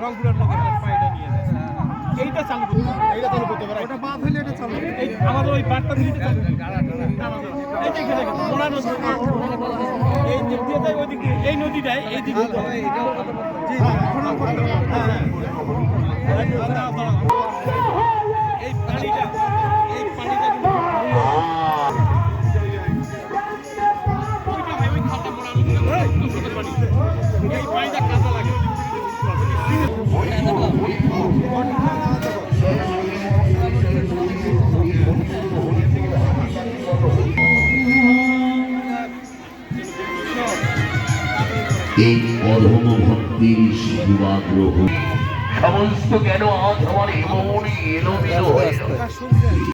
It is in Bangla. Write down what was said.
রংপুরের লোকের পায়টা নিয়ে এইটা চালু করতে পারে ওটা বাদ হইলে এটা চালু আমাদের ওই পাটটা দিতে চালু এই দেখে দেখেন মোড়া নদী এই দিক দিয়ে যায় ওই দিক দিয়ে এই নদীটাই এই দিক দিয়ে জি খনন করতে হ্যাঁ এই পানিটা কিন্তু ওইটা ওই খালটা মোড়া নদী এই পানিটা কাঁচা লাগে এই অধম ভক্তির শিবাগ্রহ সমস্ত জ্ঞান আজ আমার এমনই এলোমেলো হয়ে